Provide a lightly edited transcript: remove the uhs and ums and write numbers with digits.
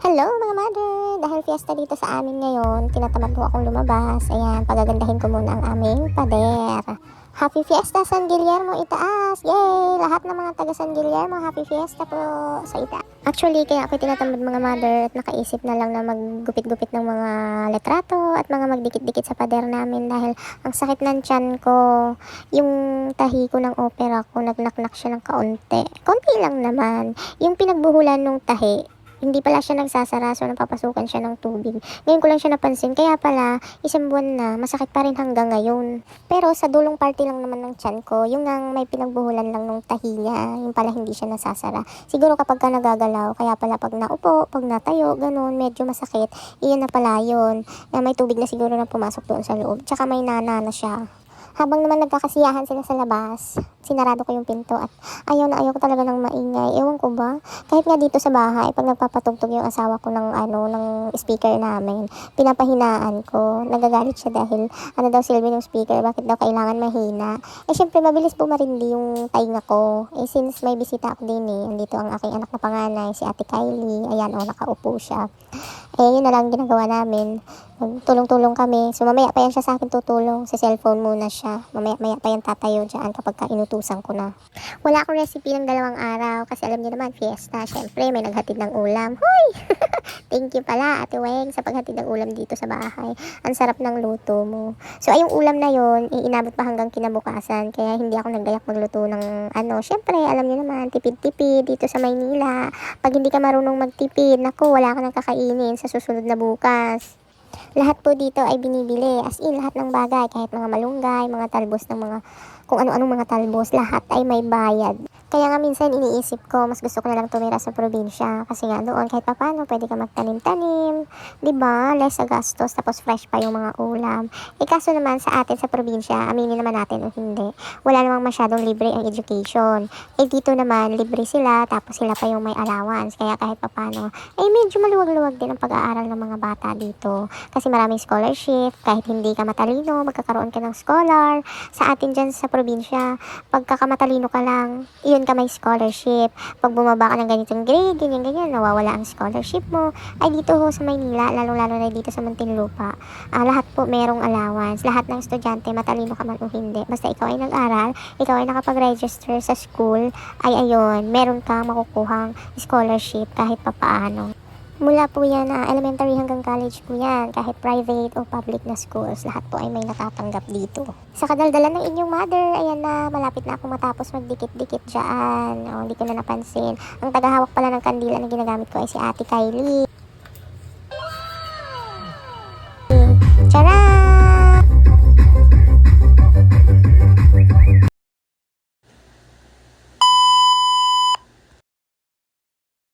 Hello mga mother! Dahil fiesta dito sa amin ngayon, tinatamad po akong lumabas. Ayan, pagagandahin ko muna ang aming pader. Happy Fiesta San Guillermo Itaas! Yay! Lahat ng mga taga San Guillermo, Happy Fiesta po sa Itaas. Actually, kaya ako tinatamad mga mother at nakaisip na lang na maggupit-gupit ng mga letrato at mga magdikit-dikit sa pader namin dahil ang sakit ng tiyan ko. Yung tahi ko ng opera ko, nagnaknak siya ng kaunti. Kaunti lang naman. Yung pinagbuhulan ng tahi, hindi pala siya nagsasara, so napapasukan siya ng tubig. Ngayon ko lang siya napansin, kaya pala isang buwan na, masakit pa rin hanggang ngayon. Pero sa dulong party lang naman ng tiyan ko, yung ang may pinagbuhulan lang ng tahi niya, yung pala hindi siya nasasara. Siguro kapag ka nagagalaw, kaya pala pag naupo, pag natayo, ganun, medyo masakit, iyan na pala yun, na may tubig na siguro na pumasok doon sa loob. Tsaka may nana na siya. Habang naman nagkakasiyahan sila sa labas, sinarado ko yung pinto at ayaw ko talaga ng maingay. Ewan ko ba? Kahit nga dito sa bahay, pag nagpapatugtog yung asawa ko ng speaker namin, pinapahinaan ko. Nagagalit siya dahil daw silbi ng speaker, bakit daw kailangan mahina. Syempre mabilis bumarindi yung tainga ko. Since may bisita ako din andito ang aking anak na panganay, si Ate Kylie. Ayan nakaupo siya. Yun na lang ginagawa namin. Tulong-tulong kami. So, mamaya pa yan siya sa akin tutulong. Sa cellphone muna siya. Mamaya pa yan tatayo dyan kapag inutusan ko na. Wala akong recipe ng 2 araw kasi alam niyo naman, fiesta. Syempre, may naghatid ng ulam. Hoy! Thank you pala, Ate Weng, sa paghatid ng ulam dito sa bahay. Ang sarap ng luto mo. So, yung ulam na yon iinabot pa hanggang kinabukasan. Kaya hindi ako naggayak magluto ng Syempre, alam niyo naman, tipid-tipid dito sa Maynila. Pag hindi ka marunong magtipid, naku, wala ka nang kakainin sa susunod na bukas. Lahat po dito ay binibili, as in lahat ng bagay, kahit mga malunggay, mga talbos ng mga kung ano-anong mga talbos, lahat ay may bayad. Kaya nga minsan iniisip ko, mas gusto ko na lang tumira sa probinsya kasi nga doon kahit papano pwede ka magtanim-tanim, 'di ba? Less sa gastos tapos fresh pa yung mga ulam. Kaso naman sa atin sa probinsya, aminin naman natin o hindi, wala namang masyadong libre ang education. Dito naman libre sila tapos sila pa yung may allowance. Kaya kahit papano, medyo maluwag-luwag din ang pag-aaral ng mga bata dito. Kasi maraming scholarship, kahit hindi ka matalino, magkakaroon ka ng scholar. Sa atin dyan sa probinsya, pagkakamatalino ka lang, iyon ka may scholarship. Pag bumaba ka ng ganitong grade, ganyan, nawawala ang scholarship mo. Dito ho sa Maynila, lalong-lalo na dito sa Muntinlupa, lahat po merong allowance. Lahat ng estudyante, matalino ka man o hindi. Basta ikaw ay nag-aral, ikaw ay nakapag-register sa school, ay ayun, meron kang makukuhang scholarship kahit papaano. Mula po yan, elementary hanggang college po yan, kahit private o public na schools, lahat po ay may natatanggap dito. Sa kadaldalan ng inyong mother, ayan na, malapit na ako matapos magdikit-dikit dyan. Hindi ko na napansin. Ang tagahawak pala ng kandila na ginagamit ko ay si Ate Kylie. Tara!